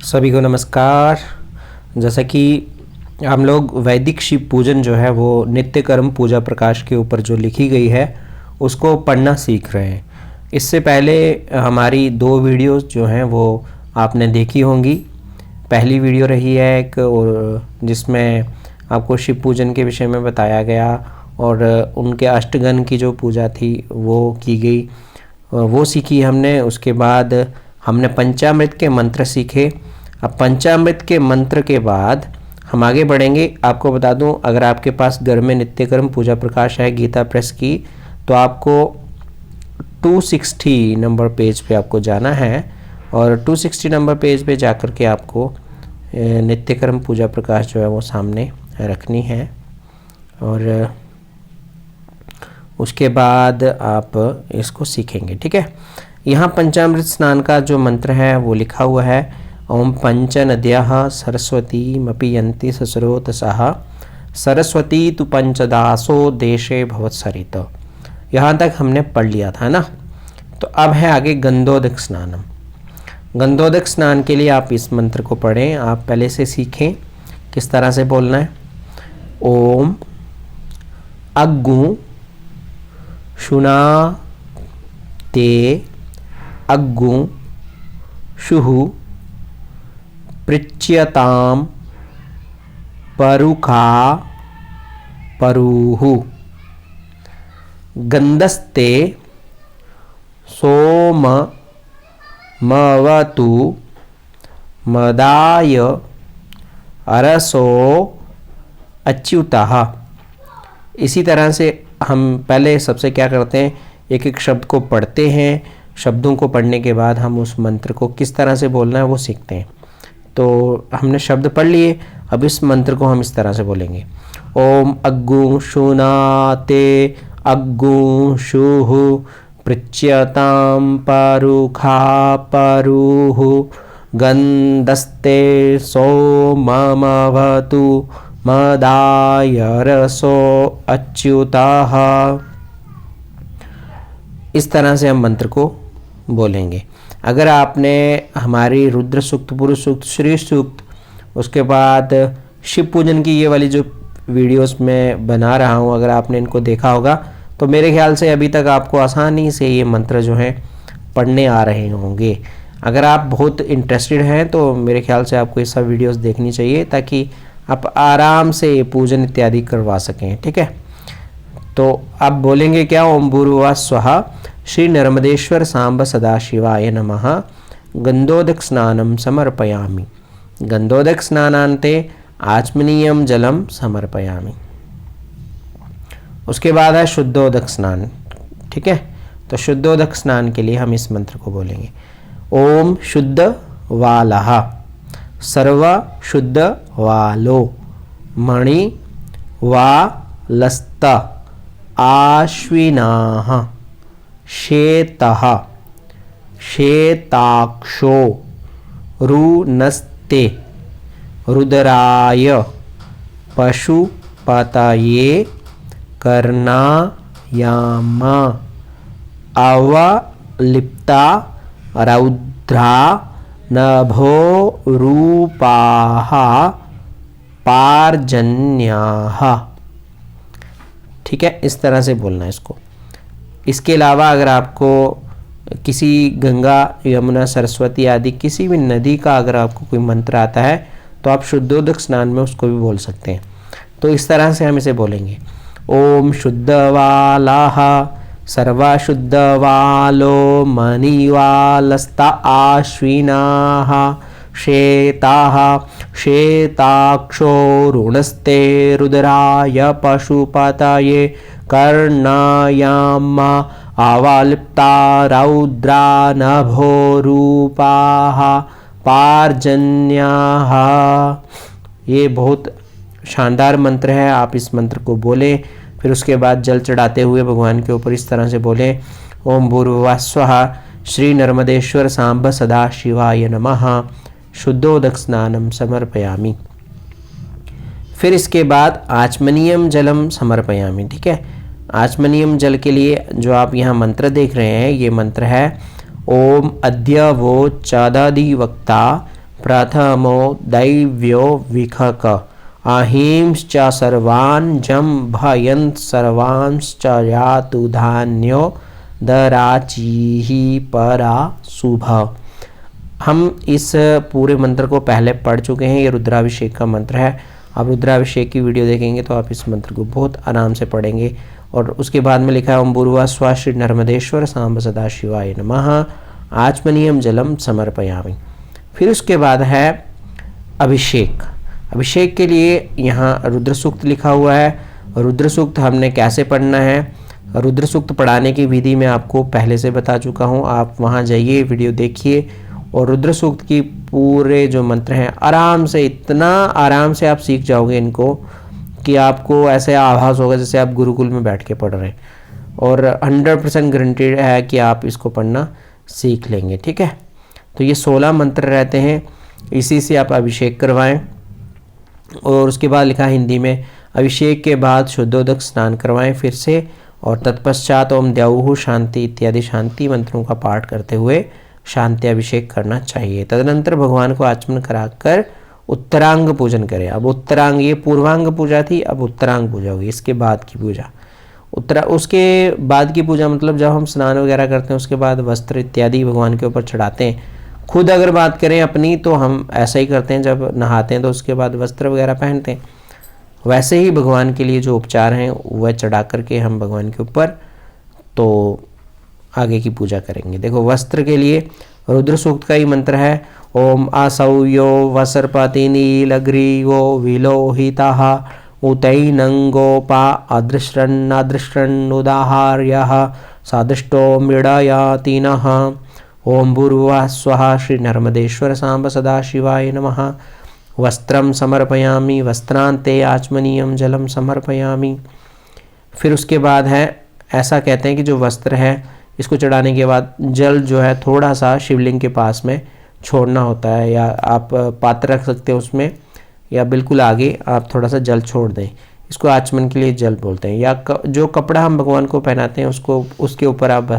सभी को नमस्कार। जैसा कि हम लोग वैदिक शिव पूजन जो है वो नित्य कर्म पूजा प्रकाश के ऊपर जो लिखी गई है उसको पढ़ना सीख रहे हैं। इससे पहले हमारी 2 वीडियोस जो हैं वो आपने देखी होंगी। पहली वीडियो रही है एक और जिसमें आपको शिव पूजन के विषय में बताया गया और उनके अष्टगन की जो पूजा थी वो की गई, वो सीखी हमने। उसके बाद हमने पंचामृत के मंत्र सीखे। अब पंचामृत के मंत्र के बाद हम आगे बढ़ेंगे। आपको बता दूं, अगर आपके पास घर में नित्यकर्म पूजा प्रकाश है गीता प्रेस की, तो आपको 260 नंबर पेज पे आपको जाना है और 260 नंबर पेज पे जाकर के आपको नित्यकर्म पूजा प्रकाश जो है वो सामने रखनी है। और उसके बाद आप इसको सीखेंगे, ठीक है। यहाँ पंचामृत स्नान का जो मंत्र है वो लिखा हुआ है, ओम पंच नद्यः सरस्वती मपीयन्ति ससरोतसः सरस्वती तु पंचदासो देशे भवत्सरित। यहाँ तक हमने पढ़ लिया था ना। तो अब है आगे गंधोदक स्नानम। गंधोदक स्नान के लिए आप इस मंत्र को पढ़ें। आप पहले से सीखें किस तरह से बोलना है। ओम अग्गु शुना ते अग्गु शुहु पृच्यताम परुखा परुहु गंधस्ते सोम मवतु मदाय अरसो अच्युतः। इसी तरह से हम पहले सबसे क्या करते हैं, एक एक शब्द को पढ़ते हैं। शब्दों को पढ़ने के बाद हम उस मंत्र को किस तरह से बोलना है वो सीखते हैं। तो हमने शब्द पढ़ लिए, अब इस मंत्र को हम इस तरह से बोलेंगे। ओम अग्गु शुनाते अग्गु शुहु पृच्यताम परुखा परुहु गंधस्ते सोममवतु मदाय रसो अच्युतः। इस तरह से हम मंत्र को बोलेंगे। अगर आपने हमारी रुद्र सूक्त, पुरुष सूक्त, श्री सूक्त, उसके बाद शिव पूजन की ये वाली जो वीडियोस मैं बना रहा हूँ, अगर आपने इनको देखा होगा तो मेरे ख्याल से अभी तक आपको आसानी से ये मंत्र जो हैं पढ़ने आ रहे होंगे। अगर आप बहुत इंटरेस्टेड हैं तो मेरे ख्याल से आपको ये सब वीडियोस देखनी चाहिए ताकि आप आराम से ये पूजन इत्यादि करवा सकें, ठीक है। तो अब बोलेंगे क्या, ओम भूर्भुवः स्वः श्री नर्मदेश्वर सांब सदाशिवाय नमः गंधोदक स्नानं समर्पयामि गंधोदक स्नानान्ते आचमनीयं जलम समर्पयामि। उसके बाद है शुद्धोदक स्नान, ठीक है। तो शुद्धोदक स्नान के लिए हम इस मंत्र को बोलेंगे। ओम शुद्ध वालः सर्व शुद्ध वालो मणि वालस्त आश्विनाः शेतः शेताक्षो रुनस्ते रुद्राय पशुपतये कर्णायाम अवलिप्ता रौद्रा नभो रूपाः पार्जन्याः। ठीक है, इस तरह से बोलना है इसको। इसके अलावा अगर आपको किसी गंगा, यमुना, सरस्वती आदि किसी भी नदी का अगर आपको कोई मंत्र आता है तो आप शुद्धोदक स्नान में उसको भी बोल सकते हैं। तो इस तरह से हम इसे बोलेंगे। ओम शुद्धवालाः सर्वशुद्धवालो मणिवालस्ता आश्विनाः शेताः शेताक्षो रुणस्ते रुद्राय पशुपतये कर्णायाम अवलिप्ता रौद्रा नभो रूपाः पार्जन्याः। ये बहुत शानदार मंत्र है। आप इस मंत्र को बोलें, फिर उसके बाद जल चढ़ाते हुए भगवान के ऊपर इस तरह से बोलें। ओम भूर्भुवः स्वः श्री नर्मदेश्वर सांब सदाशिवाय नमः शुद्धोदक स्नानं समर्पयामि। फिर इसके बाद आचमनीयम जलम समर्पयामि। ठीक है, आचमनीयम जल के लिए जो आप यहाँ मंत्र देख रहे हैं, ये मंत्र है ओम अद्य वो चादादि वक्ता प्रथमो दैव्यो विखक अहिंश्च सर्वान् जं भयन् सर्वांश्च यातु धान्यो दराचीहि परा शुभ। हम इस पूरे मंत्र को पहले पढ़ चुके हैं। ये रुद्राभिषेक का मंत्र है। आप रुद्राभिषेक की वीडियो देखेंगे तो आप इस मंत्र को बहुत आराम से पढ़ेंगे। और उसके बाद में लिखा है ओम भूर्भुवः स्वः श्री नर्मदेश्वर सांब सदाशिवाय नमः आचमनीयम जलम समर्पयामि। फिर उसके बाद है अभिषेक। अभिषेक के लिए यहाँ रुद्र सूक्त लिखा हुआ है। रुद्र सूक्त हमने कैसे पढ़ना है, रुद्र सूक्त पढ़ाने की विधि मैं आपको पहले से बता चुका हूँ। आप वहाँ जाइए, वीडियो देखिए और रुद्र सूक्त की पूरे जो मंत्र हैं आराम से, इतना आराम से आप सीख जाओगे इनको कि आपको ऐसे आभास होगा जैसे आप गुरुकुल में बैठ के पढ़ रहे हैं। और 100% गारंटेड है कि आप इसको पढ़ना सीख लेंगे। ठीक है, तो ये 16 मंत्र रहते हैं, इसी से आप अभिषेक करवाएं। और उसके बाद लिखा हिंदी में अभिषेक के बाद शुद्धोदक स्नान करवाएं फिर से, और तत्पश्चात ओम द्यौः शांति इत्यादि शांति मंत्रों का पाठ करते हुए शांति अभिषेक करना चाहिए। तदनंतर भगवान को आचमन कराकर उत्तरांग पूजन करें। अब उत्तरांग, ये पूर्वांग पूजा थी, अब उत्तरांग पूजा होगी, इसके बाद की पूजा। उसके बाद की पूजा मतलब जब हम स्नान वगैरह करते हैं उसके बाद वस्त्र इत्यादि भगवान के ऊपर चढ़ाते हैं। खुद अगर बात करें अपनी तो हम ऐसा ही करते हैं, जब नहाते हैं तो उसके बाद वस्त्र वगैरह पहनते हैं। वैसे ही भगवान के लिए जो उपचार हैं वह चढ़ा करके हम भगवान के ऊपर तो आगे की पूजा करेंगे। देखो, वस्त्र के लिए रुद्र सूक्त का ही मंत्र है ओम आसौयो वसर्पति नीलग्रीवो विलोहितः उतैनंगोपा अदृष्टन् उदाहार्यः सादृष्टो मृडयाति नः। ओम भूर्भुवः स्वः श्री नर्मदेश्वर सांब सदाशिवाय नमः। वस्त्रम समर्पयामि वस्त्रांते आचमनीयम जलम समर्पयामि। फिर उसके बाद है, ऐसा कहते हैं कि जो वस्त्र है इसको चढ़ाने के बाद जल जो है थोड़ा सा शिवलिंग के पास में छोड़ना होता है, या आप पात्र रख सकते हैं उसमें, या बिल्कुल आगे आप थोड़ा सा जल छोड़ दें। इसको आचमन के लिए जल बोलते हैं। या जो कपड़ा हम भगवान को पहनाते हैं उसको, उसके ऊपर आप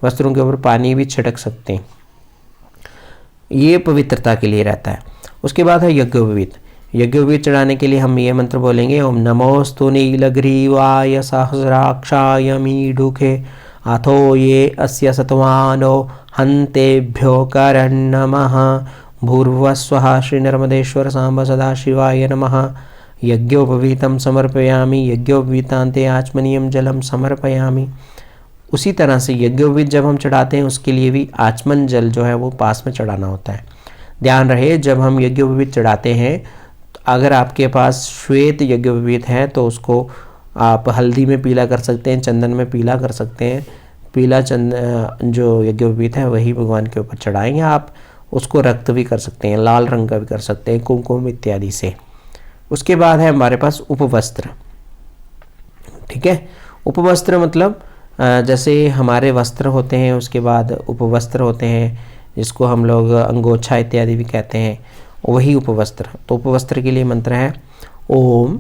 वस्त्रों के ऊपर पानी भी छिड़क सकते हैं। ये पवित्रता के लिए रहता है। उसके बाद है यज्ञोपवीत। यज्ञोपवीत चढ़ाने के लिए हम ये मंत्र बोलेंगे ओम नमोस्तु नीलग्रीवाय सहस्राक्षाय मीढुके अथो ये अस्य सत्वानो हन्तेभ्यो करन्नमः। भूर्भुवः स्वः श्री नर्मदेश्वर सांब सदाशिवाय नमः। यज्ञोपवीतं समर्पयामि यज्ञोपवीतान्ते आचमनीयम जलम समर्पयामि। उसी तरह से यज्ञोपवीत जब हम चढ़ाते हैं उसके लिए भी आचमन जल जो है वो पास में चढ़ाना होता है। ध्यान रहे, जब हम यज्ञोपवीत चढ़ाते हैं, अगर आपके पास श्वेत यज्ञोपवीत है तो उसको आप हल्दी में पीला कर सकते हैं, चंदन में पीला कर सकते हैं। पीला चंदन जो यज्ञोपवीत है वही भगवान के ऊपर चढ़ाएंगे। आप उसको रक्त भी कर सकते हैं, लाल रंग का भी कर सकते हैं, कुमकुम इत्यादि से। उसके बाद है हमारे पास उपवस्त्र। ठीक है, उपवस्त्र मतलब जैसे हमारे वस्त्र होते हैं, उसके बाद उपवस्त्र होते हैं जिसको हम लोग अंगोछा इत्यादि भी कहते हैं, वही उपवस्त्र। तो उपवस्त्र के लिए मंत्र है ओम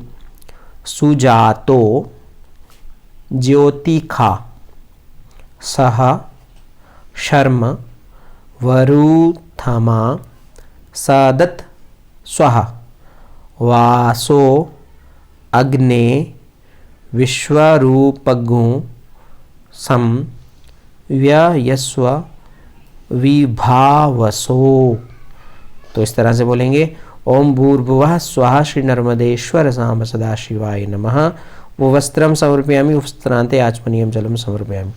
सुजातो ज्योतिखा सह शर्म वरुथमा सदत स्वः वासो अग्ने विश्वरूपगु सम व्ययस्व विभावसो। तो इस तरह से बोलेंगे ओम भूर्भुवः स्वः श्री नर्मदेश्वर सांब सदाशिवाय नमः। वो वस्त्रम समर्पयामि वस्त्रांते आचमनीयम जलम समर्पयामि।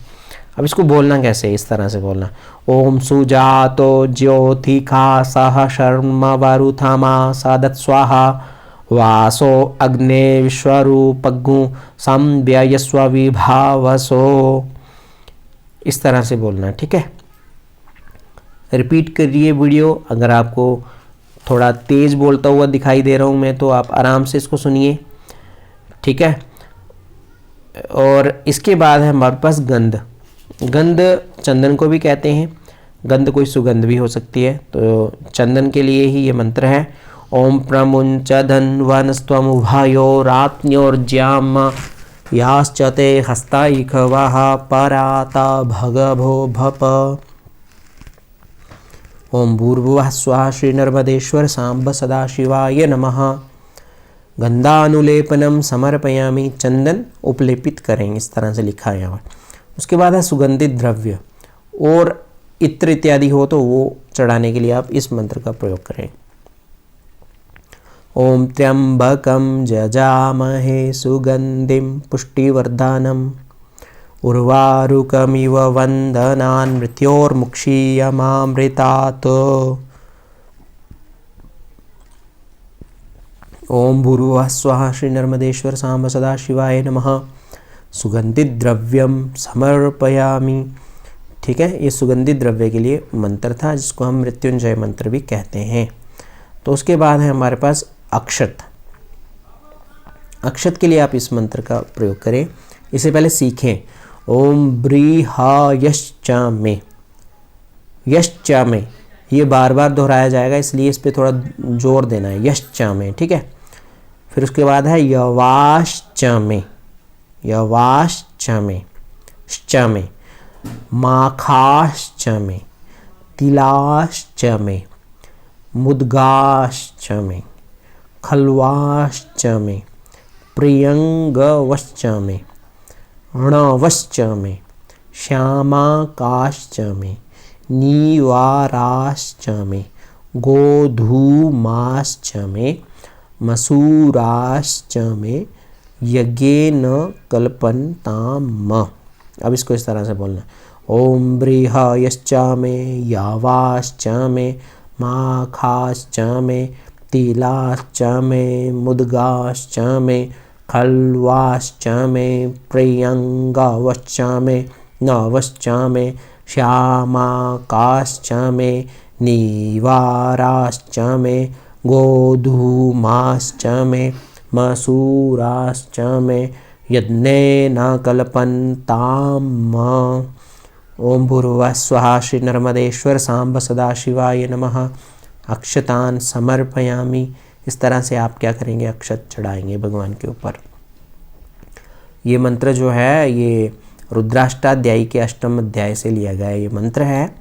अब इसको बोलना कैसे, इस तरह से बोलना ओम सुजातो ज्योतिखा सह शर्म वरुथमा सदत स्वाहा वासो अग्ने विश्वरूपगु संव्ययस्व विभावसो। इस तरह से बोलना। ठीक है, रिपीट करिए वीडियो। अगर आपको थोड़ा तेज बोलता हुआ दिखाई दे रहा हूँ मैं तो आप आराम से इसको सुनिए। ठीक है, और इसके बाद है हमारे पास गंध। गंध चंदन को भी कहते हैं, गंध कोई सुगंध भी हो सकती है। तो चंदन के लिए ही ये मंत्र है ओम प्रमुंच धन्वनस्त्वम उभयो रात्न्योर्ज्याम याश्चते हस्ताइखवः पराता भगभो भप। ओम भूर्भुवः स्वः श्री नर्मदेश्वर सांब सदाशिवाय नमः। गंधानुलेपनम समर्पयामि, चंदन उपलेपित करेंगे, इस तरह से लिखा है यहाँ। उसके बाद है सुगंधित द्रव्य और इत्र इत्यादि हो तो वो चढ़ाने के लिए आप इस मंत्र का प्रयोग करें। ओम त्र्यंबकम जजामहे सुगंधिम पुष्टिवर्धनम उर्वारुकमिव वंदनान् मृत्योर्मुक्षीयमामृतात्। ओम भूर्भुवः स्वः श्री नर्मदेश्वर सांब सदाशिवाय नमः। सुगंधित द्रव्यम समर्पयामि। ठीक है, ये सुगंधित द्रव्य के लिए मंत्र था जिसको हम मृत्युंजय मंत्र भी कहते हैं। तो उसके बाद है हमारे पास अक्षत। अक्षत के लिए आप इस मंत्र का प्रयोग करें। इससे पहले सीखें। ओम ब्रीहायश्चामे, यश्चामे, ये बार बार दोहराया जाएगा इसलिए इस पे थोड़ा जोर देना है, यश्चामे। ठीक है, फिर उसके बाद है यवाश्चामे, यवाश्चामे, श्चामे, माखाश्चामे, तिलाश्चामे, मुद्गाश्चामे, खल्वाश्चामे, प्रियंगवश्चामे, णवश्चामे, श्यामाकाश्चामे, नीवाराश्चामे, गोधूमाश्चामे, मसूराश्चामे, यज्ञेन कल्पन्ताम। अब इसको इस तरह से बोलना। ओम बृहयश्चामे, यावाश्चामे, माखाश्चामे, तिलाश्चामे, मुद्गाश्चामे, खल्वाश्चामे, प्रियंगवश्चामे, नवश्चामे, श्यामाकाश्चामे, नीवाराश्चामे, गोधूमाश्चामे, मसूराश्चामे, यज्ञेन कल्पन्ताम्। ओम भूर्भुवः स्वः श्री नर्मदेश्वर सांब सदाशिवाय नमः। अक्षतान समर्पयामि। इस तरह से आप क्या करेंगे, अक्षत चढ़ाएंगे भगवान के ऊपर। ये मंत्र जो है ये रुद्राष्टाध्यायी के अष्टम अध्याय से लिया गया ये मंत्र है।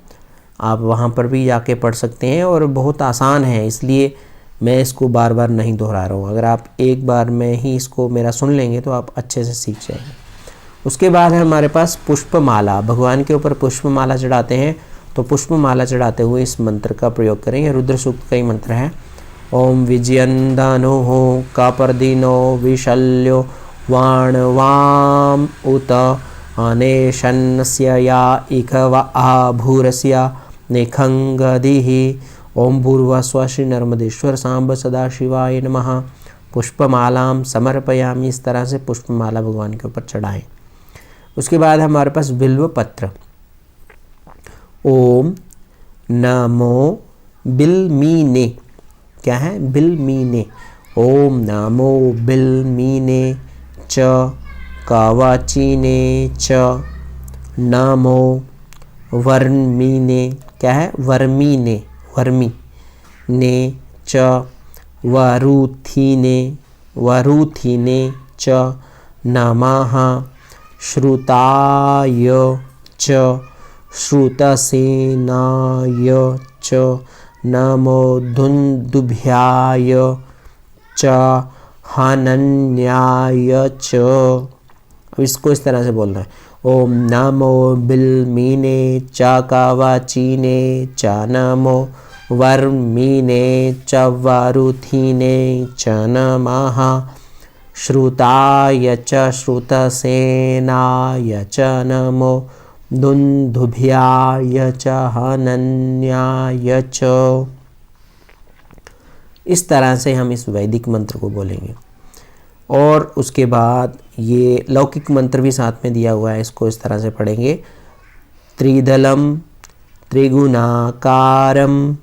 आप वहाँ पर भी जाके पढ़ सकते हैं और बहुत आसान है, इसलिए मैं इसको बार बार नहीं दोहरा रहा हूँ। अगर आप एक बार में ही इसको मेरा सुन लेंगे तो आप अच्छे से सीख जाएंगे। उसके बाद है हमारे पास पुष्पमाला। भगवान के ऊपर पुष्पमाला चढ़ाते हैं, तो पुष्पमाला चढ़ाते हुए इस मंत्र का प्रयोग करेंगे। रुद्र सूक्त का ही मंत्र है। ओम विजयंदनो कापर्दिनो विशल्यो वाणवाम उत अनेशन्स्य या इकवा आभूरस्य निखंगदिः। ओम भूर्भुवः स्वः श्री नर्मदेश्वर सांब सदाशिवाय नमः। पुष्पमालाम समर्पयामि। इस तरह से पुष्पमाला भगवान के ऊपर चढ़ाएं। उसके बाद हमारे पास बिल्व पत्र। ओम नमो बिल्मीने, क्या है, बिल्मीने। ओम नमो बिल्मीने च कवचिने च नमो वर्मीने, क्या है, वर्मीने, वर्मी ने च वरुथिने, वरुथिने च नमः श्रुताय च श्रुतसेनाय च नमो दुन्दुभ्याय च हनन्याय च। अब इसको इस तरह से बोलना है। ओम नमो बिल्मीने च कवचिने च नमो वर्मीने च वरुथिने च नमः श्रुताय च श्रुतसेनाय च नमो दुन्दुभ्याय च हनन्याय च। इस तरह से हम इस वैदिक मंत्र को बोलेंगे। और उसके बाद ये लौकिक मंत्र भी साथ में दिया हुआ है, इसको इस तरह से पढ़ेंगे। त्रिदलम त्रिगुणाकारम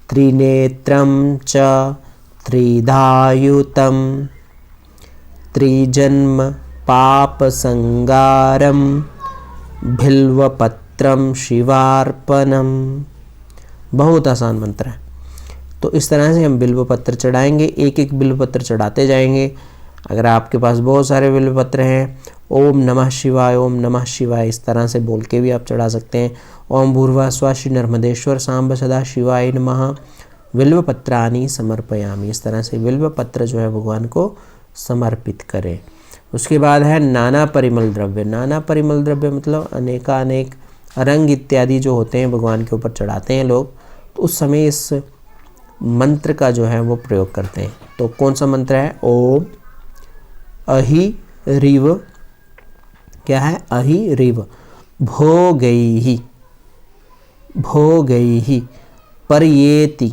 त्रिनेत्रम च त्रिधायुतम त्रिजन्म पापसंगारम भिल्वपत्रम शिवार्पणम। बहुत आसान मंत्र है। तो इस तरह से हम बिल्व पत्र चढ़ाएंगे, एक एक बिल्व पत्र चढ़ाते जाएंगे। अगर आपके पास बहुत सारे बिल्व पत्र हैं, ओम नमः शिवाय, ओम नमः शिवाय इस तरह से बोल के भी आप चढ़ा सकते हैं। ओम भूर्भुवः स्वः श्री नर्मदेश्वर सांब सदा शिवाय नमः बिल्वपत्राणि समर्पयामि। इस तरह से बिल्वपत्र जो है भगवान को समर्पित करें। उसके बाद है नाना परिमल द्रव्य। नाना परिमल द्रव्य मतलब अनेकानेक रंग इत्यादि जो होते हैं भगवान के ऊपर चढ़ाते हैं लोग, तो उस समय इस मंत्र का जो है वो प्रयोग करते हैं। तो कौन सा मंत्र है? ओम अहि रिव, क्या है? अहि रिव भोगैहि भोगैहि पर्येति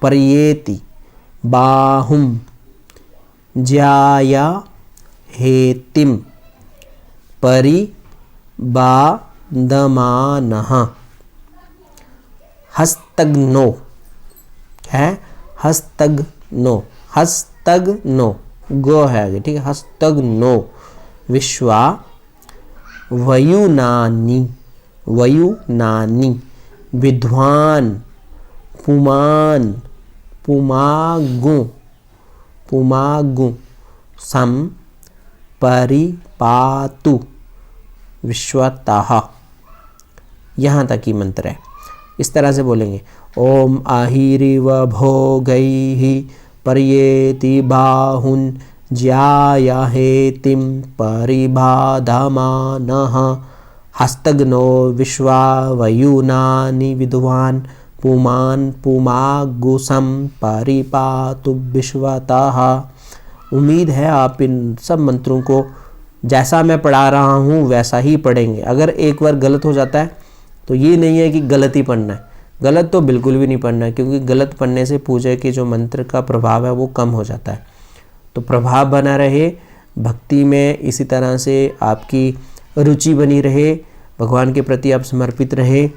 पर्येति बाहुं ज्याया हेतिम परिबाधमानः हस्तग्नो है, हस्तग्नो, हस्तग्नो गो है आगे, ठीक है। हस्तग्नो विश्वा वयुनानि वयुनानि विद्वान पुमान पुमागु पुमागु सम परिपातु विश्वतः। यहाँ तक ही मंत्र है। इस तरह से बोलेंगे ओम आहिरिव भोगैहि पर्येति बाहुन ज्यायाहेतिम परिबाधमानः हस्तग्नो विश्वा वयुनानि विद्वान पुमान पुमागुसम परिपातु विश्वतः। उम्मीद है आप इन सब मंत्रों को जैसा मैं पढ़ा रहा हूँ वैसा ही पढ़ेंगे। अगर एक बार गलत हो जाता है तो ये नहीं है कि गलत ही पढ़ना है, गलत तो बिल्कुल भी नहीं पढ़ना है, क्योंकि गलत पढ़ने से पूजा के जो मंत्र का प्रभाव है वो कम हो जाता है। तो प्रभाव बना रहे भक्ति में, इसी तरह से आपकी रुचि बनी रहे, भगवान के प्रति आप समर्पित रहे,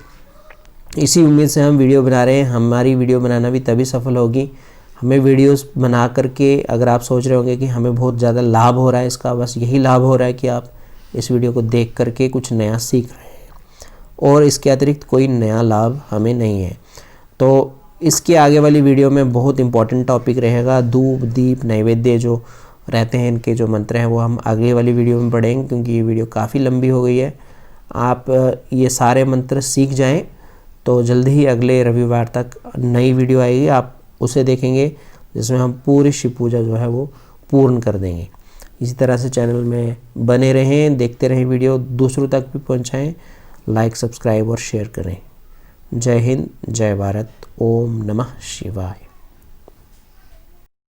इसी उम्मीद से हम वीडियो बना रहे हैं। हमारी वीडियो बनाना भी तभी सफल होगी। हमें वीडियोस बना करके अगर आप सोच रहे होंगे कि हमें बहुत ज़्यादा लाभ हो रहा है इसका, बस यही लाभ हो रहा है कि आप इस वीडियो को देख करके कुछ नया सीख रहे हैं, और इसके अतिरिक्त कोई नया लाभ हमें नहीं है। तो इसके आगे वाली वीडियो में बहुत इंपॉर्टेंट टॉपिक रहेगा। धूप दीप नैवेद्य जो रहते हैं इनके जो मंत्र हैं वो हम आगे वाली वीडियो में पढ़ेंगे, क्योंकि ये वीडियो काफ़ी लंबी हो गई है। आप ये सारे मंत्र सीख जाएं तो जल्दी ही अगले रविवार तक नई वीडियो आएगी, आप उसे देखेंगे जिसमें हम पूरी शिव पूजा जो है वो पूर्ण कर देंगे। इसी तरह से चैनल में बने रहें, देखते रहें वीडियो, दूसरों तक भी पहुंचाएं, लाइक सब्सक्राइब और शेयर करें। जय हिंद, जय भारत, ओम नमः शिवाय।